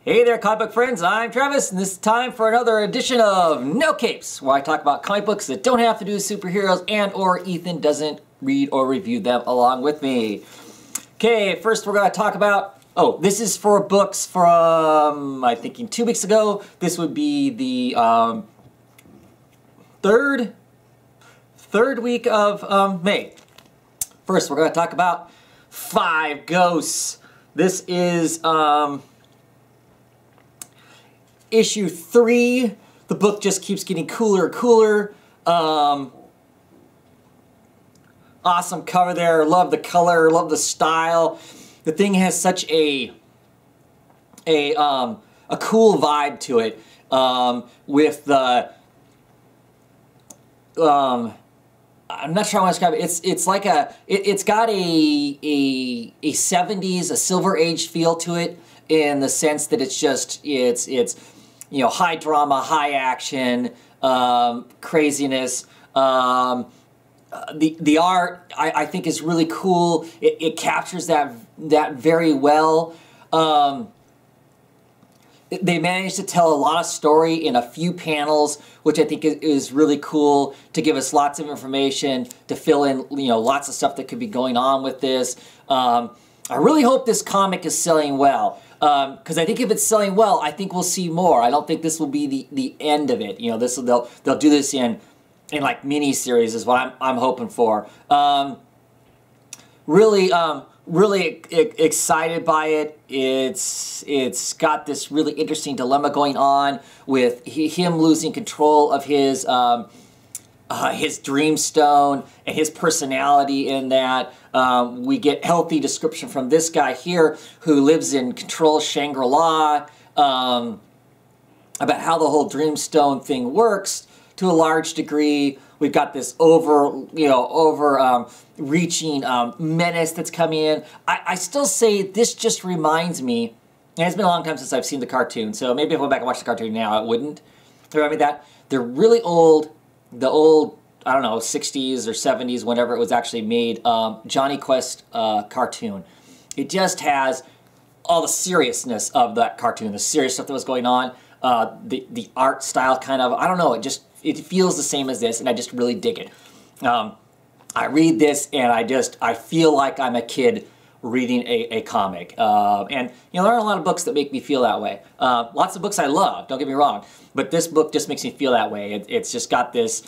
Hey there, comic book friends, I'm Travis, and this is time for another edition of No Capes, where I talk about comic books that don't have to do with superheroes and or Ethan doesn't read or review them along with me. Okay, first we're going to talk about, this is for books from, I'm thinking 2 weeks ago. This would be the third week of May. First, we're going to talk about Five Ghosts. This is issue 3. The book just keeps getting cooler and cooler. Awesome cover there. Love the color. Love the style. The thing has such a cool vibe to it. With the I'm not sure how to describe it. It's like it's got a 70s, a Silver Age feel to it, in the sense that it's you know, high drama, high action, craziness. The art I think is really cool. It captures that very well. They managed to tell a lot of story in a few panels, which I think is really cool, to give us lots of information, to fill in, you know, lots of stuff that could be going on with this. I really hope this comic is selling well, because I think if it's selling well, I think we'll see more. I don't think this will be the end of it. You know, they'll do this in like mini-series is what I'm hoping for. Really excited by it. It's got this really interesting dilemma going on with him losing control of his dream stone and his personality in that. We get healthy description from this guy here who lives in control Shangri-La, about how the whole dreamstone thing works to a large degree. We've got this reaching menace that's coming in. I still say this just reminds me, and it's been a long time since I've seen the cartoon, so maybe if I went back and watched the cartoon now, it wouldn't remind me of that. They're really old, the old, I don't know, 60s or 70s, whenever it was actually made, Johnny Quest cartoon. It just has all the seriousness of that cartoon, the serious stuff that was going on, the art style kind of, I don't know, it feels the same as this, and I just really dig it. I read this, and I feel like I'm a kid reading a comic. And, you know, there are a lot of books that make me feel that way. Lots of books I love, don't get me wrong, but this book just makes me feel that way. It's just got this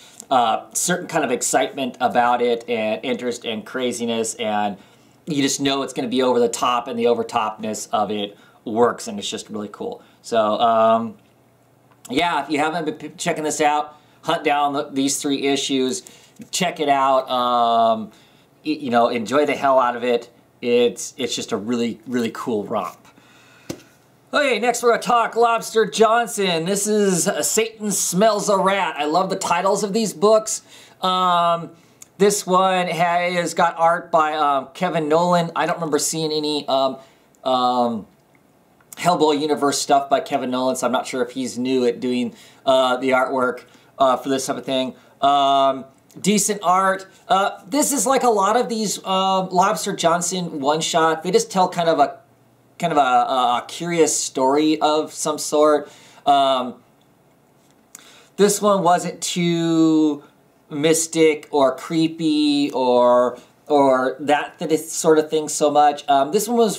certain kind of excitement about it, and interest and craziness, and you just know it's going to be over the top, and the over-topness of it works, and it's just really cool. So, yeah, if you haven't been checking this out, hunt down these 3 issues, check it out, you know, enjoy the hell out of it. It's just a really, really cool romp. Okay, next we're going to talk Lobster Johnson. This is Satan Smells a Rat. I love the titles of these books. This one has got art by Kevin Nolan. I don't remember seeing any Hellboy universe stuff by Kevin Nolan, so I'm not sure if he's new at doing the artwork for this type of thing. Decent art. This is like a lot of these Lobster Johnson one-shot. They just tell kind of a curious story of some sort. This one wasn't too mystic or creepy or that sort of thing so much. This one was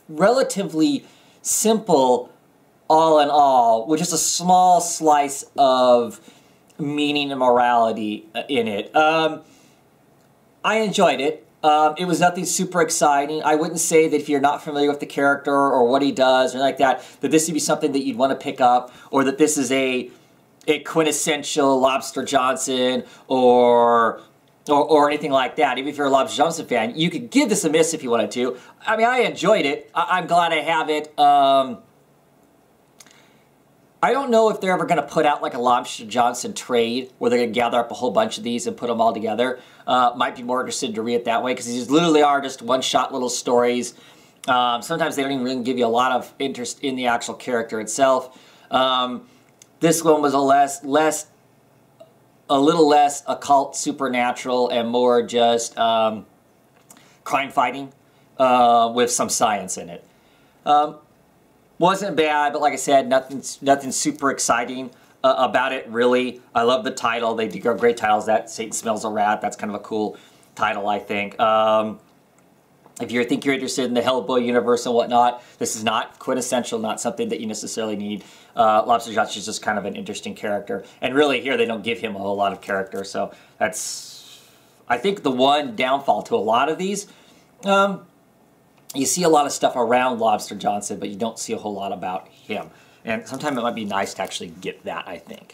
relatively simple, all in all, with just a small slice of meaning and morality in it. I enjoyed it. It was nothing super exciting. I wouldn't say that if you're not familiar with the character or what he does or like that this would be something that you'd want to pick up, or that this is a quintessential Lobster Johnson or anything like that. Even if you're a Lobster Johnson fan, you could give this a miss if you wanted to. I mean, I enjoyed it. I'm glad I have it. I don't know if they're ever going to put out like a Lobster Johnson trade where they're going to gather up a whole bunch of these and put them all together. Might be more interested to read it that way, because these literally are just one-shot little stories. Sometimes they don't even really give you a lot of interest in the actual character itself. This one was a little less occult, supernatural, and more just crime fighting with some science in it. Wasn't bad, but like I said, nothing super exciting about it, really. I love the title. They do great titles. That Satan Smells a Rat, that's kind of a cool title, I think. If you think you're interested in the Hellboy universe and whatnot, this is not quintessential, not something that you necessarily need. Lobster Johnson is just kind of an interesting character. And really, here, they don't give him a whole lot of character, so that's, I think, the one downfall to a lot of these. You see a lot of stuff around Lobster Johnson, but you don't see a whole lot about him. And sometimes it might be nice to actually get that, I think.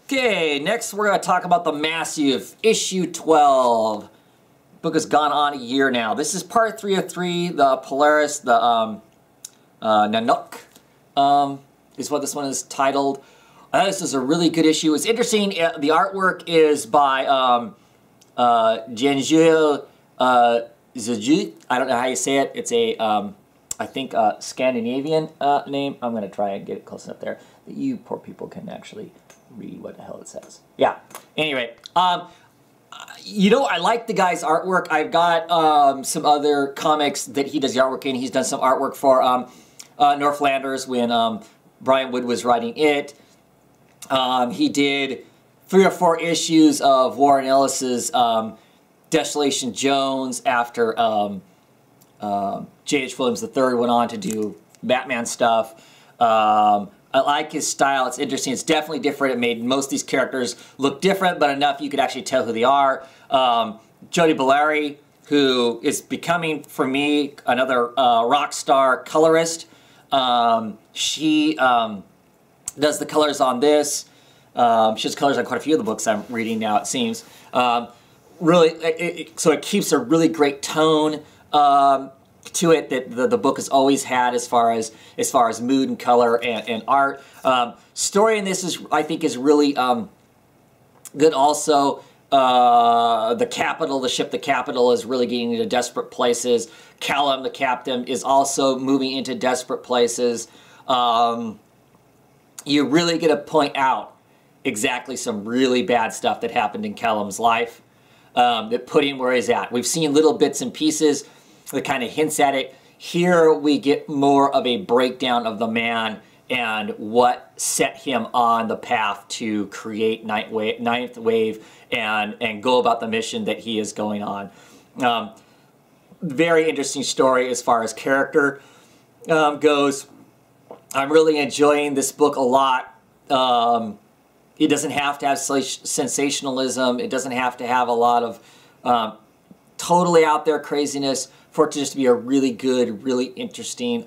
Okay, next we're going to talk about the massive issue 12. Book has gone on a year now. This is part 3 of 3. The Polaris, the Nanook is what this one is titled. This is a really good issue. It's interesting. The artwork is by Janjil Zajut. I don't know how you say it. It's a, I think, Scandinavian name. I'm going to try and get it close enough there that you poor people can actually read what the hell it says. Yeah. Anyway, you know, I like the guy's artwork. I've got some other comics that he does the artwork in. He's done some artwork for Northlanders when Brian Wood was writing it. He did 3 or 4 issues of Warren Ellis's Desolation Jones after J.H. Williams III went on to do Batman stuff. I like his style. It's interesting. It's definitely different. It made most of these characters look different, but enough you could actually tell who they are. Jody Bellary, who is becoming, for me, another rock star colorist. She does the colors on this. She does colors on quite a few of the books I'm reading now, it seems. Really, so it keeps a really great tone to it that the book has always had as far as mood and color and art. Story in this I think is really good also. The ship the Capital is really getting into desperate places. Callum the captain is also moving into desperate places. You really get to point out exactly some really bad stuff that happened in Callum's life that put him where he's at. We've seen little bits and pieces that kind of hints at it. Here we get more of a breakdown of the man and what set him on the path to create Ninth Wave and go about the mission that he is going on. Very interesting story as far as character goes. I'm really enjoying this book a lot. It doesn't have to have sensationalism. It doesn't have to have a lot of totally out there craziness for it to just be a really good, really interesting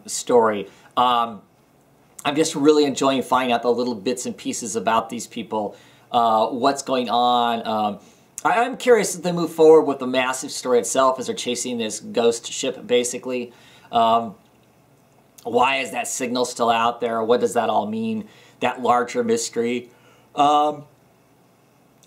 story. I'm just really enjoying finding out the little bits and pieces about these people, what's going on. I'm curious if they move forward with the massive story itself as they're chasing this ghost ship, basically. Why is that signal still out there? What does that all mean? That larger mystery.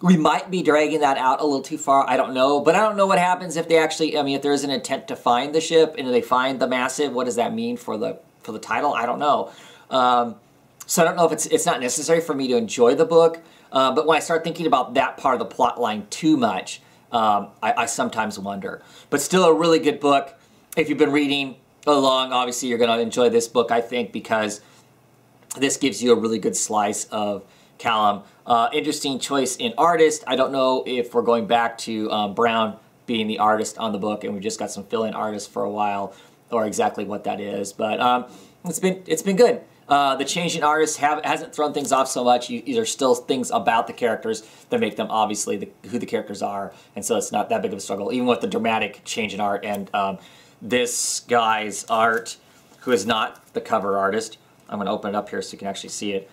We might be dragging that out a little too far. I don't know. But I don't know what happens if they actually, I mean, if there is an intent to find the ship and they find the massive, what does that mean for the title? I don't know. So I don't know if it's not necessary for me to enjoy the book. But when I start thinking about that part of the plot line too much, I sometimes wonder. But still a really good book. If you've been reading along, obviously you're going to enjoy this book, I think, because this gives you a really good slice of Callum. Interesting choice in artist. I don't know if we're going back to Brown being the artist on the book and we just got some fill-in artists for a while or exactly what that is. But it's been good. The change in artists hasn't thrown things off so much. There's still things about the characters that make them obviously who the characters are, and so it's not that big of a struggle, even with the dramatic change in art. And this guy's art, who is not the cover artist, I'm going to open it up here so you can actually see it,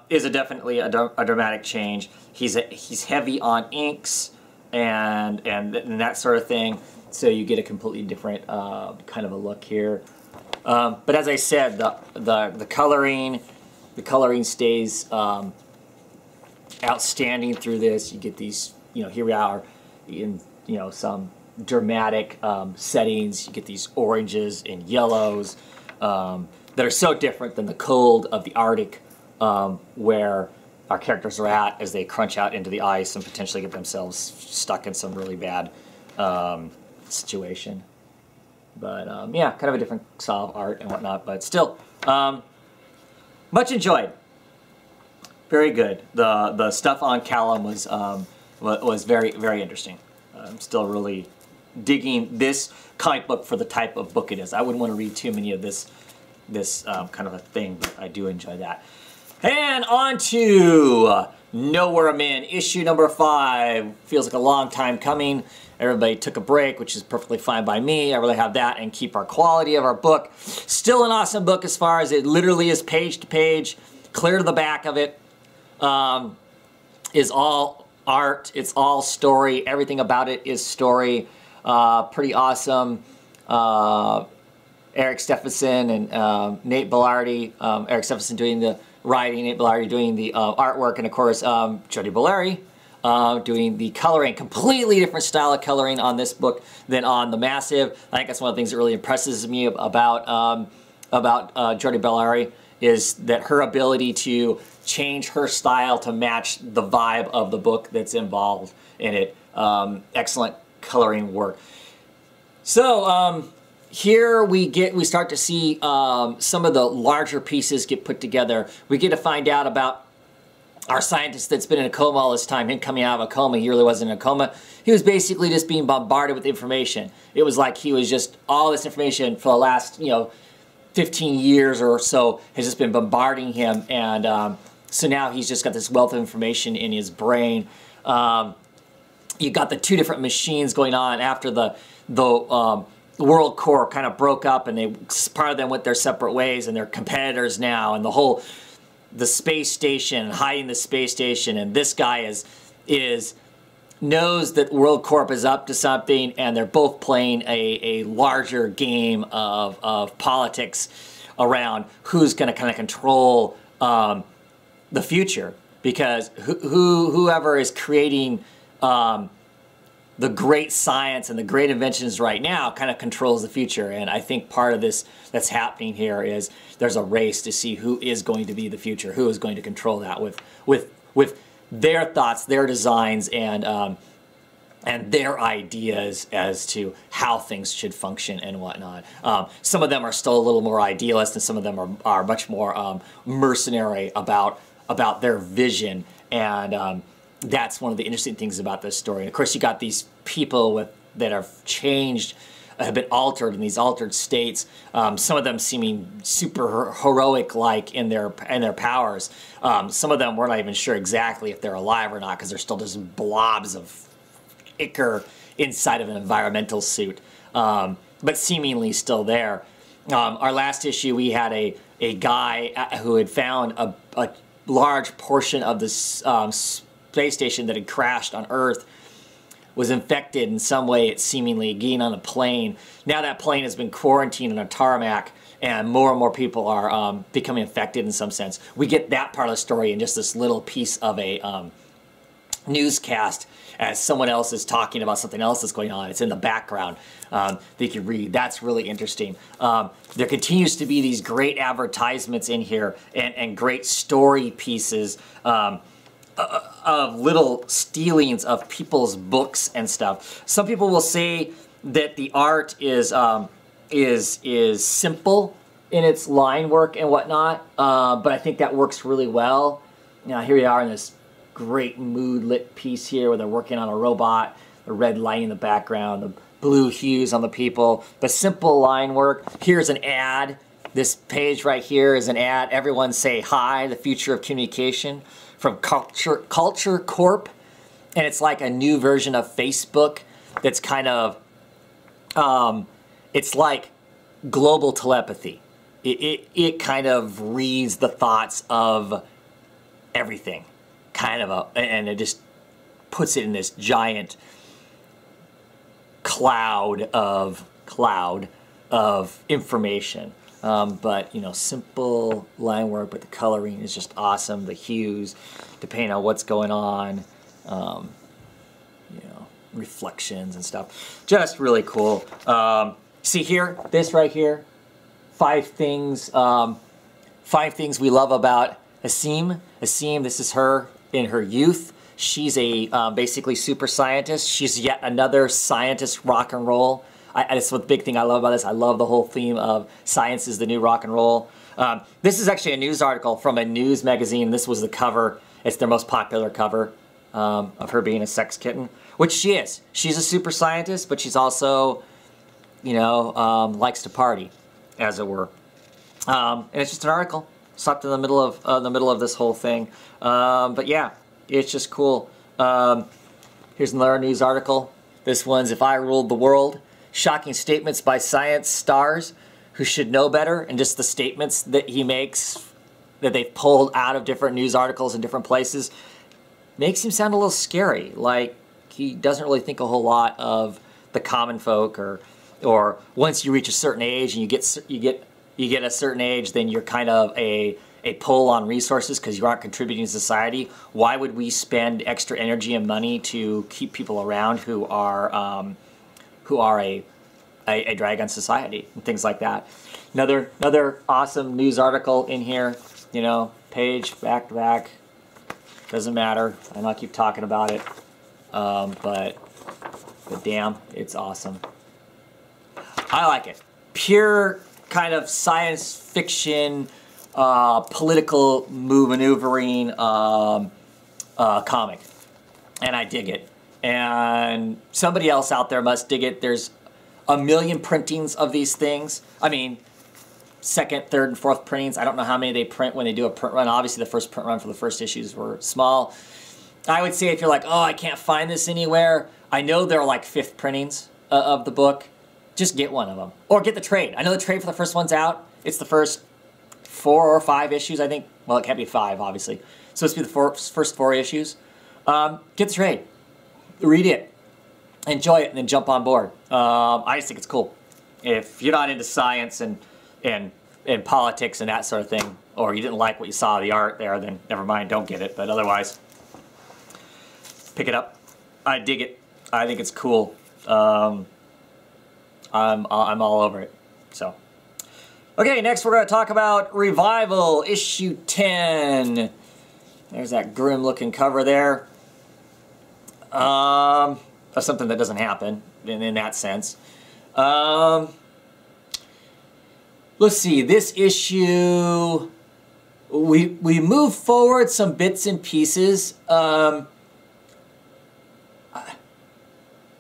is definitely a dramatic change. He's heavy on inks and that sort of thing, so you get a completely different kind of a look here. But as I said, the coloring stays outstanding through this. You get these, here we are in some dramatic settings. You get these oranges and yellows that are so different than the cold of the Arctic, where our characters are at as they crunch out into the ice and potentially get themselves stuck in some really bad situation. But yeah, kind of a different style of art and whatnot. But still, much enjoyed. Very good. The stuff on Callum was very, very interesting. I'm still really digging this comic book for the type of book it is. I wouldn't want to read too many of this kind of a thing, but I do enjoy that. And on to Know Where I'm In, issue number 5. Feels like a long time coming. Everybody took a break, which is perfectly fine by me. I really have that and keep our quality of our book. Still an awesome book as far as it literally is page to page, clear to the back of it. Is all art, it's all story, everything about it is story. Pretty awesome. Eric Stephenson and Nate Bellardi. Eric Stephenson doing the writing, Nate Bellardi doing the artwork, and of course Jody Bellardi doing the coloring. Completely different style of coloring on this book than on the Massive. I think that's one of the things that really impresses me about Jody Bellardi, is that her ability to change her style to match the vibe of the book that's involved in it. Excellent coloring work. So here we start to see some of the larger pieces get put together. We get to find out about our scientist that's been in a coma all this time, him coming out of a coma. He really wasn't in a coma. He was basically just being bombarded with information. It was like he was just, all this information for the last, 15 years or so has just been bombarding him, and so now he's just got this wealth of information in his brain. You got the two different machines going on after the World Corps kind of broke up, and part of them went their separate ways, and they're competitors now, and the space station, hiding the space station, and this guy knows that World Corp is up to something, and they're both playing a larger game of politics around who's going to kind of control the future, because whoever is creating the great science and the great inventions right now kind of controls the future. And I think part of this that's happening here is there's a race to see who is going to be the future, who is going to control that with their thoughts, their designs, and their ideas as to how things should function and whatnot. Some of them are still a little more idealist, and some of them are much more mercenary about their vision, and that's one of the interesting things about this story. And of course, you got these people that have changed, have been altered in these altered states. Some of them seeming super heroic-like in their powers. Some of them we're not even sure exactly if they're alive or not, because they're still just blobs of ichor inside of an environmental suit, but seemingly still there. Our last issue, we had a guy who had found a large portion of the space station that had crashed on Earth, was infected in some way, it seemingly, getting on a plane. Now that plane has been quarantined on a tarmac, and more people are becoming infected in some sense. We get that part of the story in just this little piece of a newscast as someone else is talking about something else that's going on. It's in the background that you can read. That's really interesting. There continues to be these great advertisements in here, and great story pieces of little stealings of people's books and stuff. Some people will say that the art is simple in its line work and whatnot, but I think that works really well. Now here we are in this great mood lit piece here where they're working on a robot, the red light in the background, the blue hues on the people, but simple line work. Here's an ad. This page right here is an ad. Everyone say hi, the future of communication, from Culture Corp. And it's like a new version of Facebook that's kind of, it's like global telepathy. It kind of reads the thoughts of everything, and it just puts it in this giant cloud of information. But simple line work, but the coloring is just awesome. The hues, depending on what's going on, reflections and stuff, just really cool. See here, this right here, 5 things we love about Asim. Asim, this is her in her youth. She's a basically super scientist. She's yet another scientist rock and roll. That's the big thing I love about this. I love the whole theme of science is the new rock and roll. This is actually a news article from a news magazine. This was the cover. It's their most popular cover of her being a sex kitten, which she is. She's a super scientist, but she's also, you know, likes to party, as it were. And it's just an article stuck in the middle of this whole thing. But yeah, it's just cool. Here's another news article. This one's "If I Ruled the World." Shocking statements by science stars who should know better, and just the statements that he makes that they've pulled out of different news articles in different places makes him sound a little scary. Like he doesn't really think a whole lot of the common folk, or once you reach a certain age and you get a certain age, then you're kind of a pull on resources because you aren't contributing to society. Why would we spend extra energy and money to keep people around who are a drag on society and things like that? Another awesome news article in here. You know, page back to back. Doesn't matter. I'm not keep talking about it. But damn, it's awesome. I like it. Pure kind of science fiction, political maneuvering comic, and I dig it. And somebody else out there must dig it. There's a million printings of these things. I mean, second, third, and fourth printings. I don't know how many they print when they do a print run. Obviously, the first print run for the first issues were small. I would say if you're like, oh, I can't find this anywhere, I know there are like fifth printings of the book. Just get one of them. Or get the trade. I know the trade for the first one's out. It's the first 4 or 5 issues, I think. Well, it can't be 5, obviously. So it's be the first 4 issues. Get the trade. Read it. Enjoy it, and then jump on board. I just think it's cool. If you're not into science and politics and that sort of thing, or you didn't like what you saw of the art there, then never mind, don't get it. But otherwise, pick it up. I dig it. I think it's cool. I'm all over it. So, okay, next we're going to talk about Revival, issue 10. There's that grim-looking cover there. That's something that doesn't happen in that sense. Let's see, this issue, we move forward some bits and pieces. Not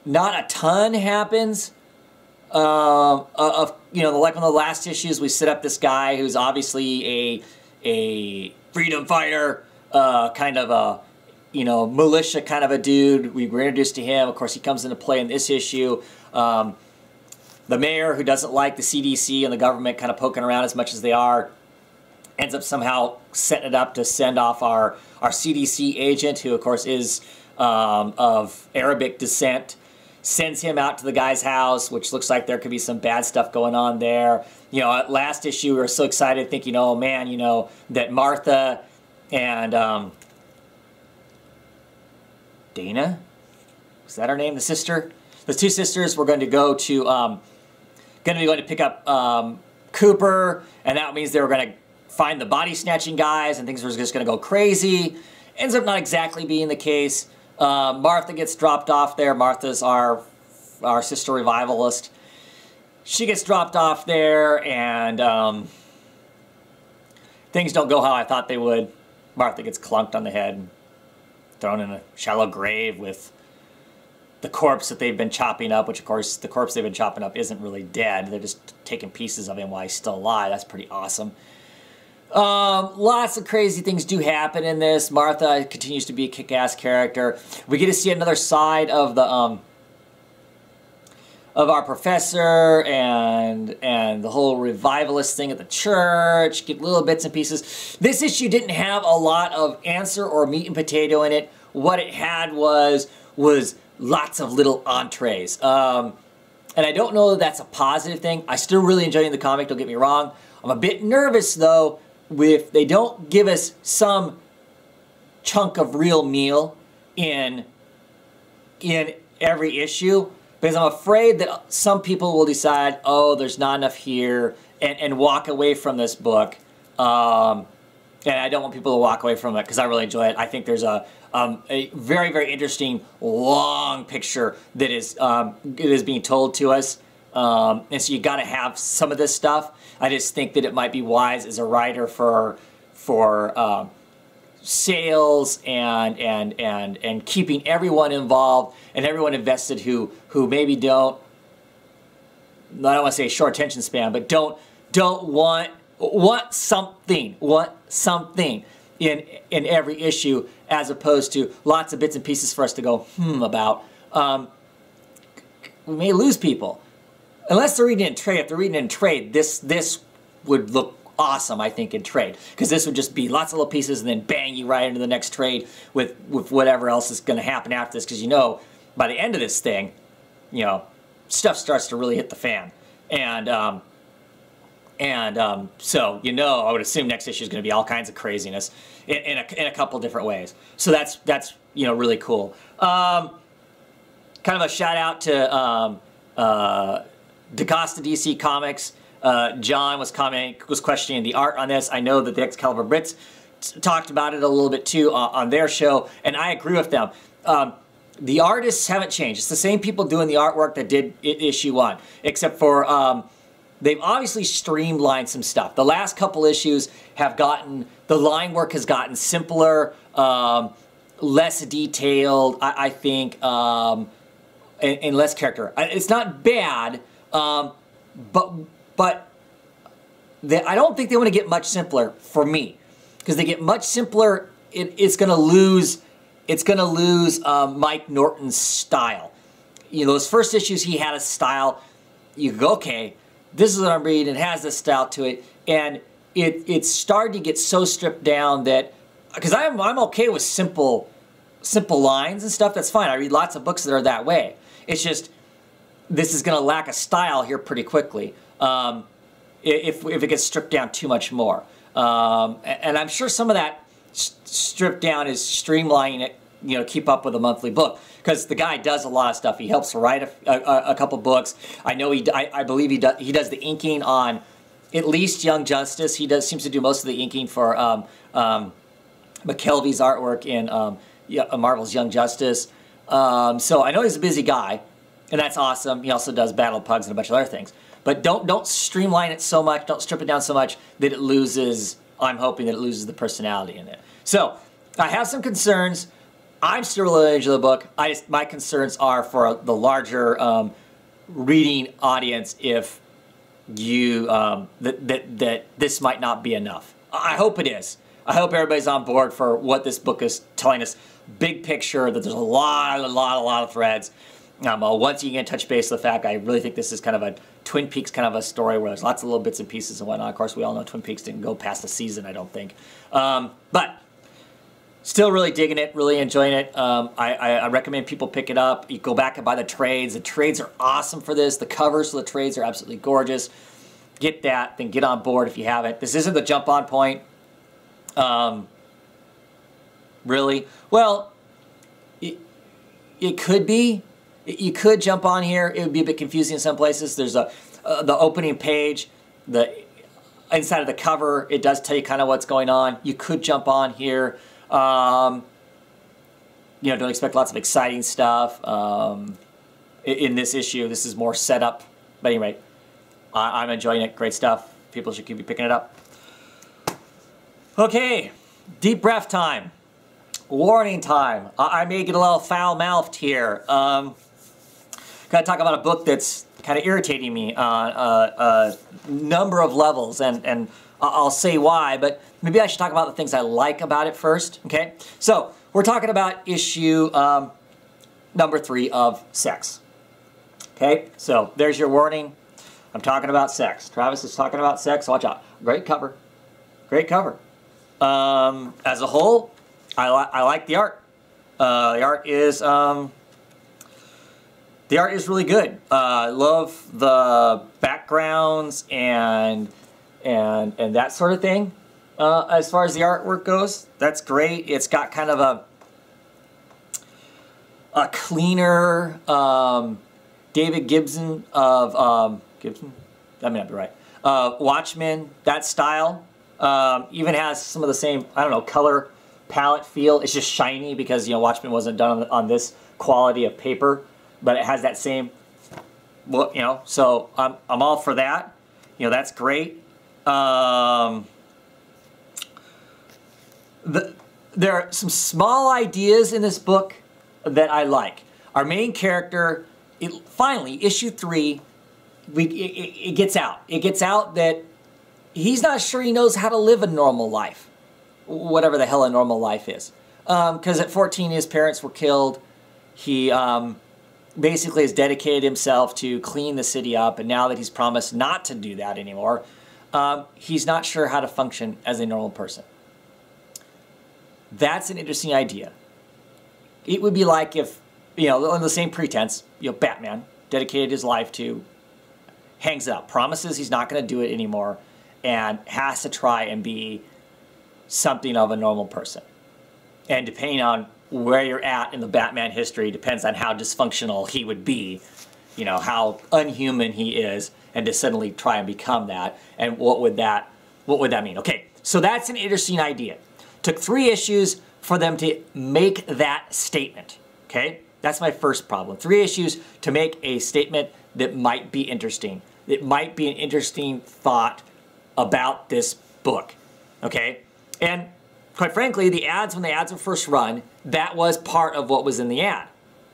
a ton happens. You know, like one of the last issues, we set up this guy who's obviously a freedom fighter, kind of a, you know, militia kind of a dude. We were introduced to him. Of course, he comes into play in this issue. The mayor, who doesn't like the CDC and the government kind of poking around as much as they are, ends up somehow setting it up to send off our CDC agent, who of course is of Arabic descent. Sends him out to the guy's house, which looks like there could be some bad stuff going on there. You know, at last issue, we were so excited thinking, oh man, you know, that Martha and Dana, was that her name? The sister? The 2 sisters were going to go to, going to pick up Cooper, and that means they were going to find the body snatching guys, and things were just going to go crazy. Ends up not exactly being the case. Martha gets dropped off there. Martha's our sister revivalist. She gets dropped off there, and things don't go how I thought they would. Martha gets clunked on the head and thrown in a shallow grave with the corpse that they've been chopping up, which of course the corpse they've been chopping up isn't really dead. They're just taking pieces of him while he's still alive. That's pretty awesome. Lots of crazy things do happen in this. Martha continues to be a kick-ass character. We get to see another side of the of our professor and the whole revivalist thing at the church. Get little bits and pieces. This issue didn't have a lot of answer or meat and potato in it. What it had was lots of little entrees. And I don't know that that's a positive thing. I still really enjoy the comic, don't get me wrong. I'm a bit nervous though if they don't give us some chunk of real meal in every issue, because I'm afraid that some people will decide, oh, there's not enough here, and walk away from this book. And I don't want people to walk away from it because I really enjoy it. I think there's a very, very interesting long picture that is being told to us. and so you got to have some of this stuff. I just think that it might be wise as a writer for sales and keeping everyone involved and everyone invested who maybe don't, I don't want to say short attention span, but don't want something in every issue, as opposed to lots of bits and pieces for us to go about. We may lose people unless they're reading in trade. If they're reading in trade, this would look awesome, I think, in trade, because this would just be lots of little pieces and then bang, you right into the next trade with whatever else is going to happen after this, because by the end of this thing, stuff starts to really hit the fan, and so I would assume next issue is going to be all kinds of craziness in a couple different ways. So that's really cool. Kind of a shout out to DaCosta DC Comics. John was questioning the art on this. I know that the Excalibur Brits talked about it a little bit too on their show, and I agree with them. The artists haven't changed. It's the same people doing the artwork that did issue 1, except for they've obviously streamlined some stuff. The last couple issues the line work has gotten simpler, less detailed, I think, and less character. It's not bad, but I don't think they want to get much simpler for me, because they get much simpler, it's going to lose Mike Norton's style. Those first issues, he had a style. You go, okay, this is what I'm reading. It has this style to it, and it's starting to get so stripped down that, because I'm okay with simple lines and stuff. That's fine. I read lots of books that are that way. It's just this is going to lack a style here pretty quickly if it gets stripped down too much more. And I'm sure some of that stripped down is streamlining it, keep up with a monthly book, because the guy does a lot of stuff. He helps write a couple books. I know I believe he does the inking on at least Young Justice. He seems to do most of the inking for McKelvey's artwork in Marvel's Young Justice. So I know he's a busy guy, and that's awesome. He also does Battle of Pugs and a bunch of other things. But don't streamline it so much, don't strip it down so much that it loses, I'm hoping that it loses the personality in it. So I have some concerns. I'm still really into the book. My concerns are for the larger reading audience, if that this might not be enough. I hope it is. I hope everybody's on board for what this book is telling us. Big picture, that there's a lot of threads. Once you get touch base with the fact, I really think this is kind of a Twin Peaks kind of a story where there's lots of little bits and pieces and whatnot. Of course, we all know Twin Peaks didn't go past the season, I don't think. But still really digging it, really enjoying it. I recommend people pick it up. You go back and buy the trades. The trades are awesome for this. The covers for the trades are absolutely gorgeous. Get that, then get on board if you haven't. This isn't the jump on point. Really? Well, it could be. You could jump on here. It would be a bit confusing in some places. There's the opening page, the inside of the cover. It does tell you kind of what's going on. You could jump on here. Don't expect lots of exciting stuff in this issue. This is more setup. But anyway, I'm enjoying it. Great stuff. People should keep picking it up. Okay, deep breath time. Warning time. I may get a little foul-mouthed here. Got to talk about a book that's kind of irritating me on a number of levels, and I'll say why, but maybe I should talk about the things I like about it first, okay? So, we're talking about issue number 3 of Sex. Okay, so there's your warning. I'm talking about sex. Travis is talking about sex. Watch out. Great cover. Great cover. As a whole, I like the art. The art is really good. I love the backgrounds and that sort of thing. As far as the artwork goes, that's great. It's got kind of a cleaner David Gibson of Gibson. That may not be right. Watchmen. That style even has some of the same, I don't know, color palette feel. It's just shiny because Watchmen wasn't done on this quality of paper, but it has that same well, you know, so I'm all for that. You know, that's great. There are some small ideas in this book that I like. Our main character, finally, issue 3, it gets out. It gets out that he's not sure he knows how to live a normal life, whatever the hell a normal life is. Because at 14, his parents were killed. He basically has dedicated himself to clean the city up, and now that he's promised not to do that anymore, he's not sure how to function as a normal person. That's an interesting idea. It would be like if, you know, on the same pretense, you know, Batman dedicated his life to, hangs it up, promises he's not going to do it anymore, and has to try and be something of a normal person. And depending on where you're at in the Batman history, depends on how dysfunctional he would be, you know, how unhuman he is, and to suddenly try and become that, and what would that mean? Okay, so that's an interesting idea. Took 3 issues for them to make that statement, okay? That's my first problem. 3 issues to make a statement that might be interesting. It might be an interesting thought about this book, okay? And quite frankly, the ads, when the ads were first run, that was part of what was in the ad.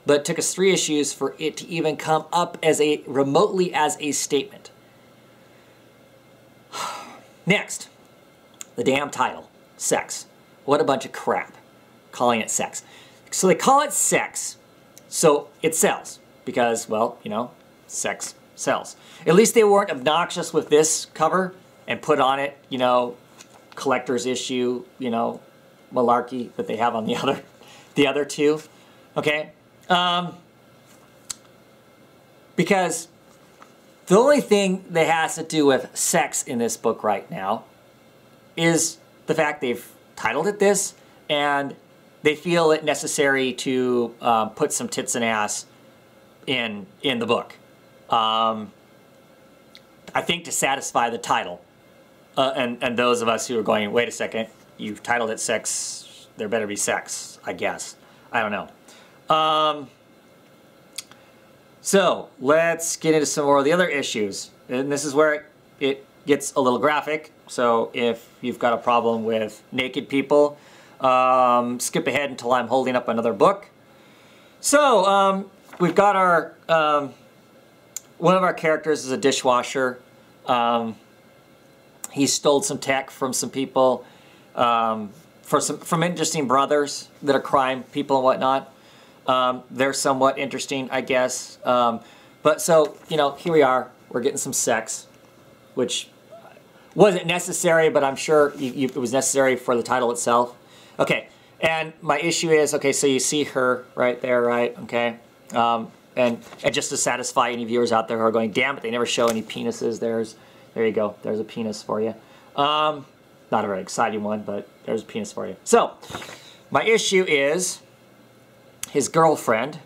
But it took us 3 issues for it to even come up as remotely as a statement. Next, the damn title, Sex. What a bunch of crap, calling it sex. So they call it sex, so it sells. Because, well, you know, sex sells. At least they weren't obnoxious with this cover and put on it, you know, collector's issue, you know, malarkey that they have on the other 2, okay? Because the only thing that has to do with sex in this book right now is the fact they've titled it this, and they feel it necessary to put some tits and ass in the book. I think to satisfy the title. And those of us who are going, wait a second, you've titled it sex, there better be sex, I guess. I don't know. So let's get into some more of the other issues. And this is where it gets a little graphic. So if you've got a problem with naked people, skip ahead until I'm holding up another book. So we've got our, one of our characters is a dishwasher. He stole some tech from some people, from interesting brothers that are crime people and whatnot. They're somewhat interesting, I guess. But so, you know, here we are. We're getting some sex, which wasn't necessary, but I'm sure it was necessary for the title itself. Okay, and my issue is, okay, so you see her right there, right? Okay, and just to satisfy any viewers out there who are going, damn it, they never show any penises. There you go. There's a penis for you. Not a very exciting one, but there's a penis for you. So, my issue is his girlfriend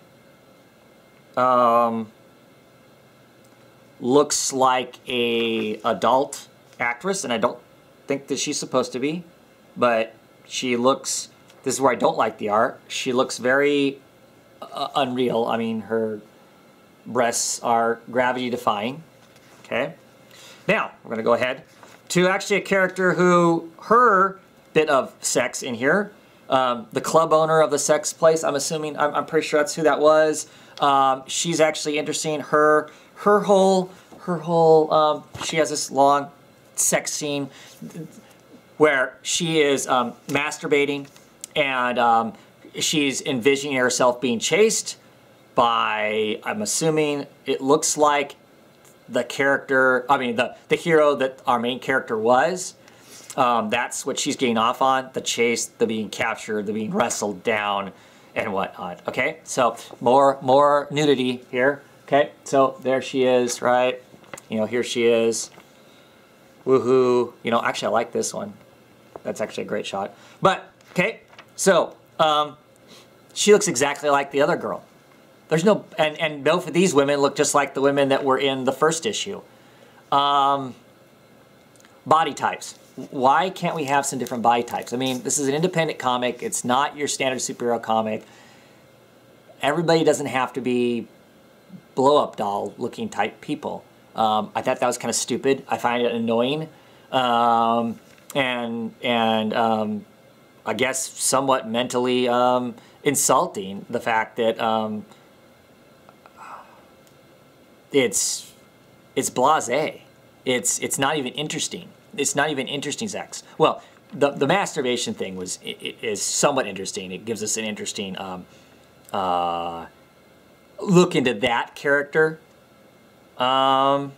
looks like a adult actress, and I don't think that she's supposed to be, but she looks, this is where I don't like the art, she looks very unreal. I mean, her breasts are gravity defying, okay? Now, we're going to go ahead to actually a character who, her bit of sex in here, the club owner of the sex place, I'm assuming, I'm pretty sure that's who that was. She's actually interesting. Her whole, she has this long sex scene where she is masturbating, and she's envisioning herself being chased by, I'm assuming, it looks like the character, I mean, the hero that our main character was. That's what she's getting off on, the chase, the being captured, the being wrestled down, and whatnot. Okay, so more nudity here. Okay, so there she is, right? You know, here she is. Woohoo. You know, actually I like this one. That's actually a great shot. But, okay, so she looks exactly like the other girl. There's no, and both of these women look just like the women that were in the first issue. Body types. Why can't we have some different body types? I mean, this is an independent comic. It's not your standard superhero comic. Everybody doesn't have to be blow-up doll looking type people. I thought that was kind of stupid. I find it annoying, and I guess somewhat mentally insulting, the fact that it's blasé. It's not even interesting. It's not even interesting sex. Well, the masturbation thing is somewhat interesting. It gives us an interesting look into that character. While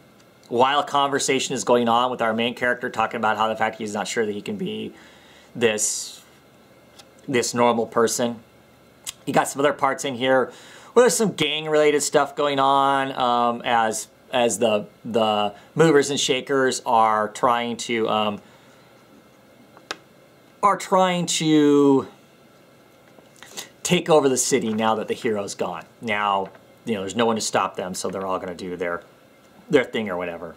a conversation is going on with our main character, talking about how the fact he's not sure that he can be this normal person. You got some other parts in here where there's some gang-related stuff going on, as the movers and shakers are trying to take over the city now that the hero's gone. Now, you know, there's no one to stop them, so they're all going to do their thing or whatever.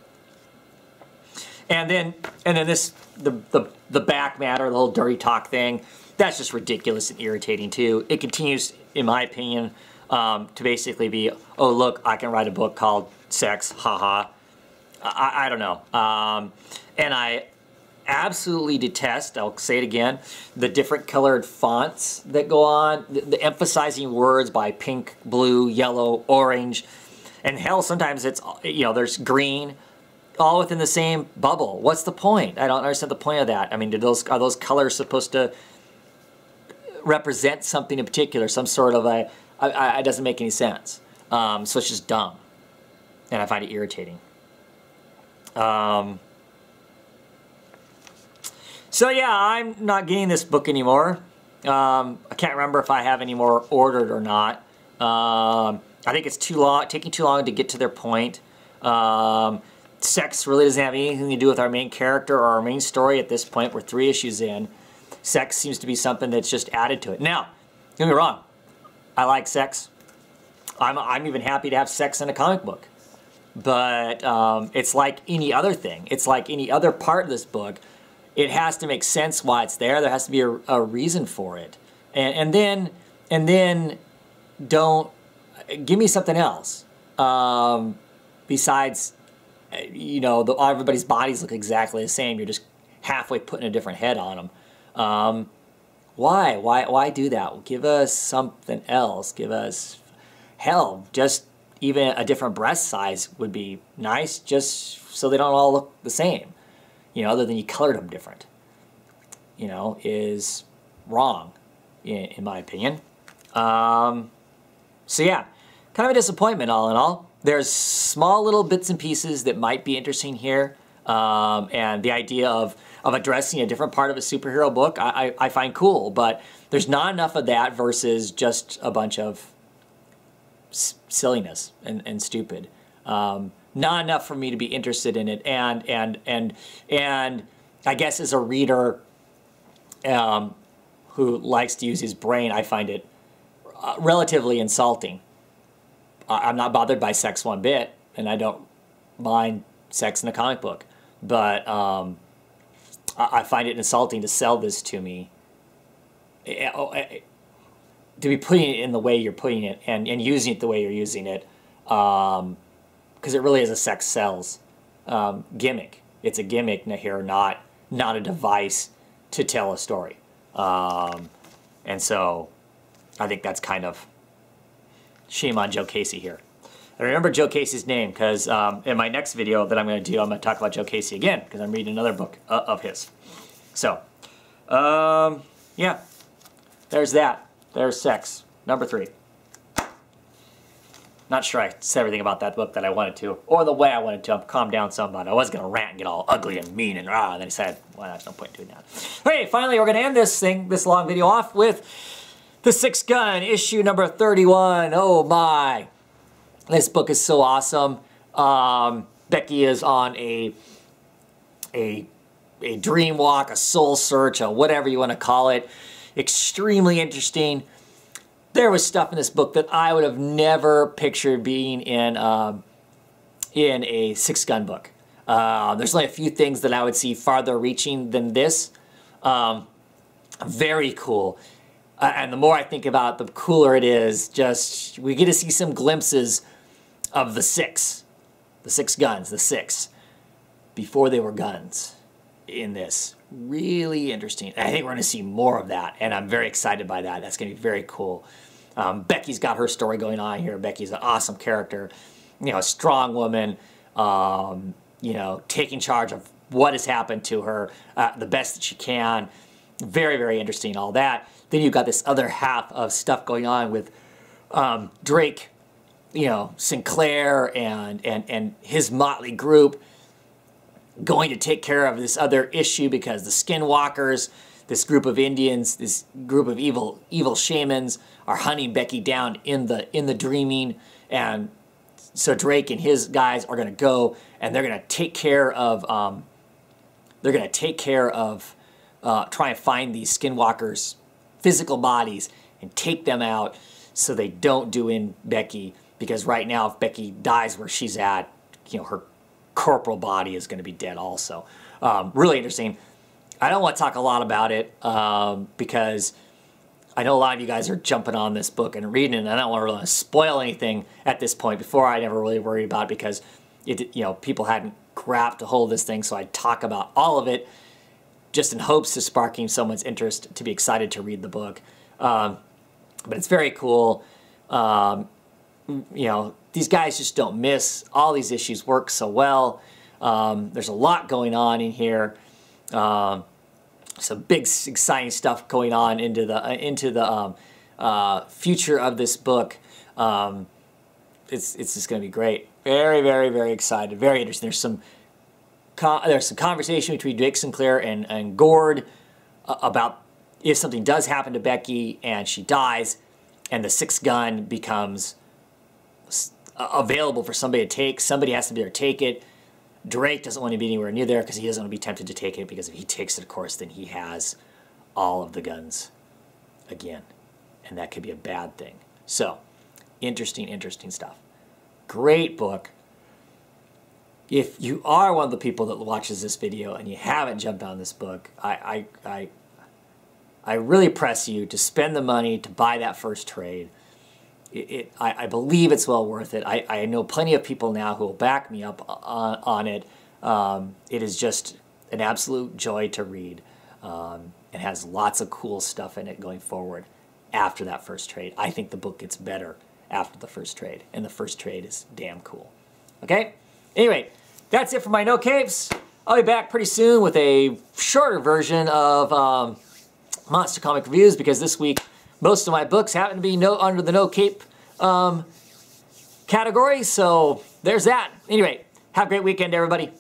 And then this the back matter, the whole dirty talk thing, that's just ridiculous and irritating too. It continues, in my opinion, to basically be, oh look, I can write a book called Sex, haha. I don't know. And I absolutely detest, I'll say it again, the different colored fonts that go on, the emphasizing words by pink, blue, yellow, orange, and hell, sometimes it's, you know, there's green, all within the same bubble. What's the point? I don't understand the point of that. I mean, are those colors supposed to represent something in particular, some sort of it doesn't make any sense. So it's just dumb, and I find it irritating. So yeah, I'm not getting this book anymore. I can't remember if I have any more ordered or not. I think it's taking too long to get to their point. Sex really doesn't have anything to do with our main character or our main story at this point. We're 3 issues in. Sex seems to be something that's just added to it. Now, don't get me wrong, I like sex. I'm even happy to have sex in a comic book. But it's like any other thing. It's like any other part of this book. It has to make sense why it's there. There has to be a reason for it. And then don't give me something else. Besides, you know, everybody's bodies look exactly the same. You're just halfway putting a different head on them. Why do that? Give us something else. Give us, hell, just even a different breast size would be nice, just so they don't all look the same. You know, other than you colored them different, you know, is wrong, in my opinion. So yeah, kind of a disappointment all in all. There's small little bits and pieces that might be interesting here. And the idea of addressing a different part of a superhero book, I find cool, but there's not enough of that versus just a bunch of silliness and stupid. Not enough for me to be interested in it, and I guess as a reader who likes to use his brain, I find it relatively insulting. I'm not bothered by sex one bit, and I don't mind sex in a comic book, but I find it insulting to sell this to me, to be putting it in the way you're putting it and using it the way you're using it. Because it really is a sex sells gimmick. It's a gimmick here, not a device to tell a story. And so I think that's kind of shame on Joe Casey here. I remember Joe Casey's name because in my next video that I'm going to do, I'm going to talk about Joe Casey again because I'm reading another book of his. So, yeah, there's that. There's Sex, number 3. Not sure I said everything about that book that I wanted to, or the way I wanted to. I'm calmed down somewhat. I was going to rant and get all ugly and mean and and then I said, well, there's no point in doing that. Okay, finally, we're going to end this long video off with The Six Gun, issue number 31. Oh my. This book is so awesome. Becky is on a dream walk, a soul search, or whatever you want to call it. Extremely interesting. There was stuff in this book that I would have never pictured being in a Six Gun book. There's only a few things that I would see farther reaching than this. Very cool. And the more I think about it, the cooler it is. Just, we get to see some glimpses of the six guns, the six, before they were guns in this. Really interesting. I think we're going to see more of that, and I'm very excited by that. That's going to be very cool. Becky's got her story going on here. Becky's an awesome character, you know, a strong woman, you know, taking charge of what has happened to her the best that she can. Very, very interesting, all that. Then you've got this other half of stuff going on with Drake, you know, Sinclair and his motley group going to take care of this other issue because the skinwalkers, this group of Indians, this group of evil shamans are hunting Becky down in the dreaming. And so Drake and his guys are going to go and they're going to take care of try and find these skinwalkers' physical bodies and take them out so they don't do in Becky, because right now if Becky dies where she's at, you know, her corporal body is going to be dead also. Really interesting. I don't want to talk a lot about it because I know a lot of you guys are jumping on this book and reading it, and I don't want to really spoil anything at this point. Before, I never really worried about it because people hadn't grabbed a hold of this thing, so I'd talk about all of it just in hopes of sparking someone's interest to be excited to read the book. But it's very cool. You know, these guys just don't miss. All these issues work so well. There's a lot going on in here. Some big, exciting stuff going on into the future of this book. It's just going to be great. Very, very, very excited. Very interesting. There's some conversation between Drake Sinclair and Gord about if something does happen to Becky and she dies, and the sixth gun becomes available for somebody to take. Somebody has to be there to take it. Drake doesn't want to be anywhere near there because he doesn't want to be tempted to take it, because if he takes it, of course, then he has all of the guns again, and that could be a bad thing. So, interesting, interesting stuff. Great book. If you are one of the people that watches this video and you haven't jumped on this book, I really press you to spend the money to buy that first trade. I believe it's well worth it. I know plenty of people now who will back me up on it. It is just an absolute joy to read. It has lots of cool stuff in it going forward after that first trade. I think the book gets better after the first trade, and the first trade is damn cool. Okay? Anyway, that's it for my No Capes. I'll be back pretty soon with a shorter version of Monster Comic Reviews, because this week most of my books happen to be under the No Cape category, so there's that. Anyway, have a great weekend, everybody.